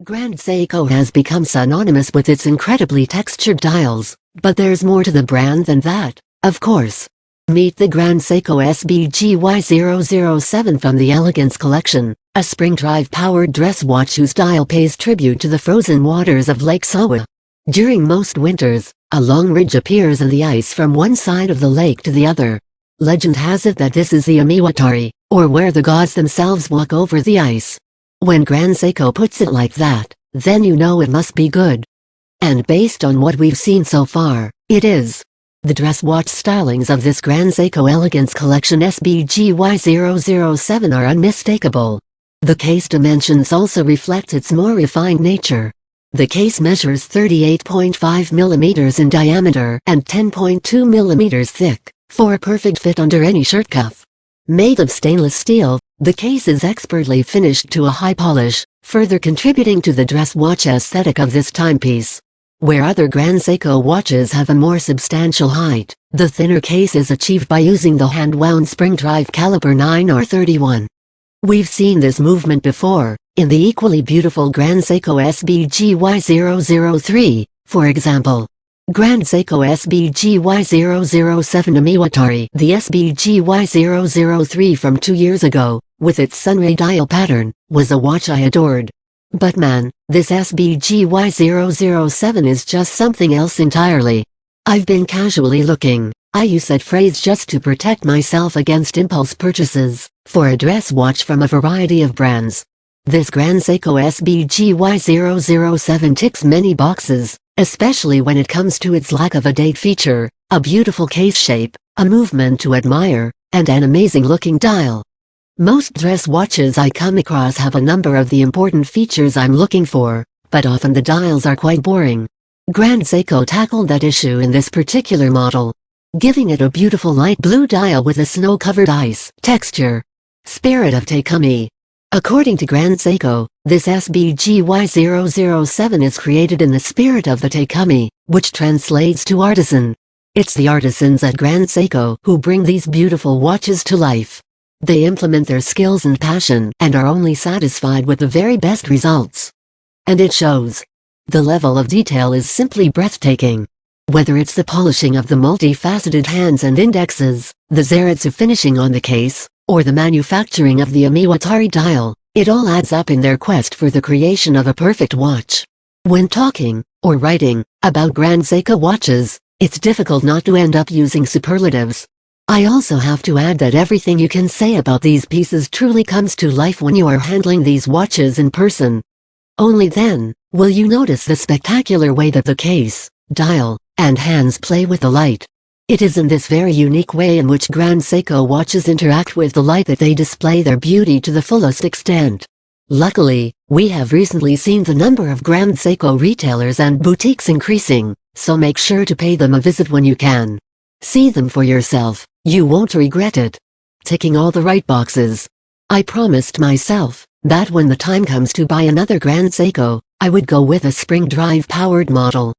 Grand Seiko has become synonymous with its incredibly textured dials, but there's more to the brand than that, of course. Meet the Grand Seiko SBGY007 from the Elegance Collection, a spring-drive-powered dress watch whose dial pays tribute to the frozen waters of Lake Suwa. During most winters, a long ridge appears in the ice from one side of the lake to the other. Legend has it that this is the Omiwatari, or where the gods themselves walk over the ice. When Grand Seiko puts it like that, then you know it must be good. And based on what we've seen so far, it is. The dress watch stylings of this Grand Seiko Elegance Collection SBGY007 are unmistakable. The case dimensions also reflect its more refined nature. The case measures 38.5 mm in diameter and 10.2 mm thick, for a perfect fit under any shirt cuff. Made of stainless steel, the case is expertly finished to a high polish, further contributing to the dress watch aesthetic of this timepiece. Where other Grand Seiko watches have a more substantial height, the thinner case is achieved by using the hand-wound spring-drive caliber 9R31. We've seen this movement before, in the equally beautiful Grand Seiko SBGY003, for example. Grand Seiko SBGY007 Omiwatari. The SBGY003 from 2 years ago, with its sunray dial pattern, was a watch I adored. But man, this SBGY007 is just something else entirely. I've been casually looking, I use that phrase just to protect myself against impulse purchases, for a dress watch from a variety of brands. This Grand Seiko SBGY007 ticks many boxes, especially when it comes to its lack of a date feature, a beautiful case shape, a movement to admire, and an amazing-looking dial. Most dress watches I come across have a number of the important features I'm looking for, but often the dials are quite boring. Grand Seiko tackled that issue in this particular model, giving it a beautiful light blue dial with a snow-covered ice texture. Spirit of Takumi. According to Grand Seiko, this SBGY007 is created in the spirit of the Takumi, which translates to artisan. It's the artisans at Grand Seiko who bring these beautiful watches to life. They implement their skills and passion and are only satisfied with the very best results. And it shows. The level of detail is simply breathtaking. Whether it's the polishing of the multifaceted hands and indexes, the Zaratsu finishing on the case, or the manufacturing of the Omiwatari dial, it all adds up in their quest for the creation of a perfect watch. When talking, or writing, about Grand Seiko watches, it's difficult not to end up using superlatives. I also have to add that everything you can say about these pieces truly comes to life when you are handling these watches in person. Only then, will you notice the spectacular way that the case, dial, and hands play with the light. It is in this very unique way in which Grand Seiko watches interact with the light that they display their beauty to the fullest extent. Luckily, we have recently seen the number of Grand Seiko retailers and boutiques increasing, so make sure to pay them a visit when you can. See them for yourself, you won't regret it. Ticking all the right boxes. I promised myself that when the time comes to buy another Grand Seiko, I would go with a spring-drive powered model.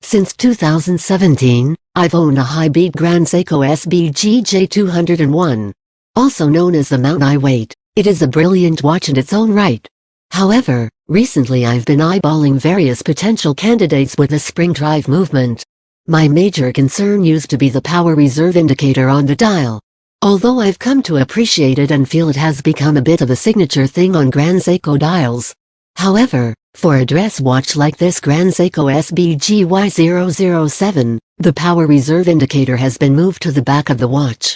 Since 2017, I've owned a high-beat Grand Seiko SBGY001. Also known as the Mount I Weight, it is a brilliant watch in its own right. However, recently I've been eyeballing various potential candidates with a spring-drive movement. My major concern used to be the power reserve indicator on the dial. Although I've come to appreciate it and feel it has become a bit of a signature thing on Grand Seiko dials. However, for a dress watch like this Grand Seiko SBGY007, the power reserve indicator has been moved to the back of the watch.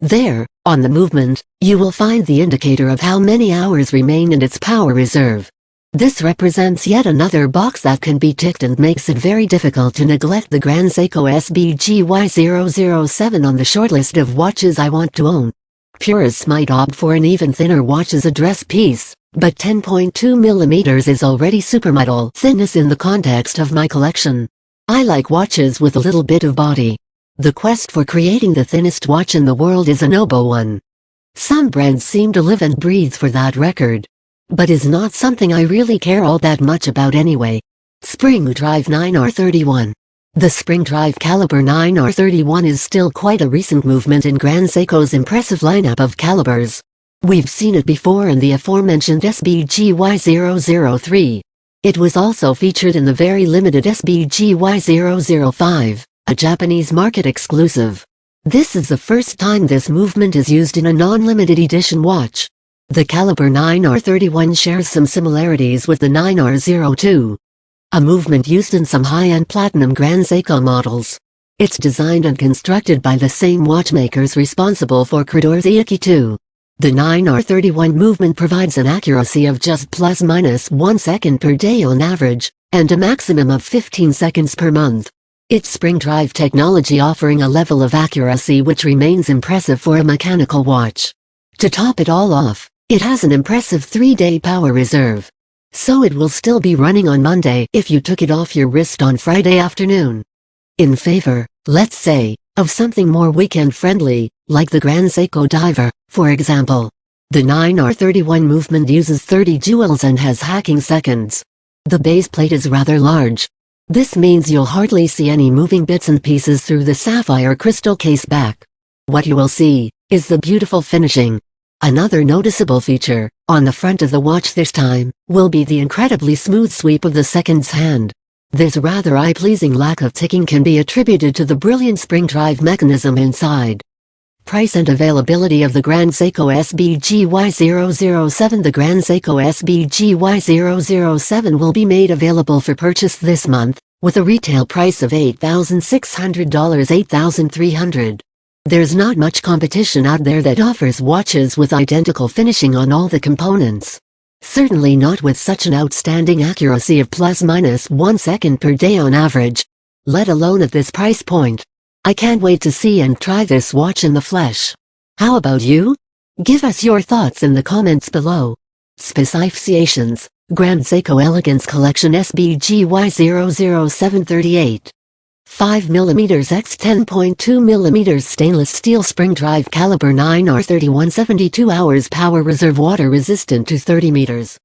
There, on the movement, you will find the indicator of how many hours remain in its power reserve. This represents yet another box that can be ticked and makes it very difficult to neglect the Grand Seiko SBGY007 on the shortlist of watches I want to own. Purists might opt for an even thinner watch as a dress piece, but 10.2 mm is already supermodel thinness in the context of my collection. I like watches with a little bit of body. The quest for creating the thinnest watch in the world is a noble one. Some brands seem to live and breathe for that record. But is not something I really care all that much about anyway. Spring Drive 9R31. The Spring Drive caliber 9R31 is still quite a recent movement in Grand Seiko's impressive lineup of calibers. We've seen it before in the aforementioned SBGY003. It was also featured in the very limited SBGY005, a Japanese market exclusive. This is the first time this movement is used in a non-limited edition watch. The caliber 9R31 shares some similarities with the 9R02, a movement used in some high-end platinum Grand Seiko models. It's designed and constructed by the same watchmakers responsible for Credor's EIKI-2. The 9R31 movement provides an accuracy of just ±1 second per day on average, and a maximum of 15 seconds per month. Its spring drive technology offering a level of accuracy which remains impressive for a mechanical watch. To top it all off, it has an impressive 3-day power reserve. So it will still be running on Monday if you took it off your wrist on Friday afternoon. In favor, let's say, of something more weekend-friendly, like the Grand Seiko Diver, for example. The 9R31 movement uses 30 jewels and has hacking seconds. The base plate is rather large. This means you'll hardly see any moving bits and pieces through the sapphire crystal case back. What you will see is the beautiful finishing. Another noticeable feature, on the front of the watch this time, will be the incredibly smooth sweep of the seconds hand. This rather eye-pleasing lack of ticking can be attributed to the brilliant spring drive mechanism inside. Price and availability of the Grand Seiko SBGY007. The Grand Seiko SBGY007 will be made available for purchase this month, with a retail price of $8,600 $8,300. There's not much competition out there that offers watches with identical finishing on all the components. Certainly not with such an outstanding accuracy of ±1 second per day on average, let alone at this price point. I can't wait to see and try this watch in the flesh. How about you? Give us your thoughts in the comments below. Specifications: Grand Seiko Elegance Collection SBGY007 38. 5mm x 10.2mm stainless steel spring drive caliber 9R31 72 hours power reserve water resistant to 30 meters.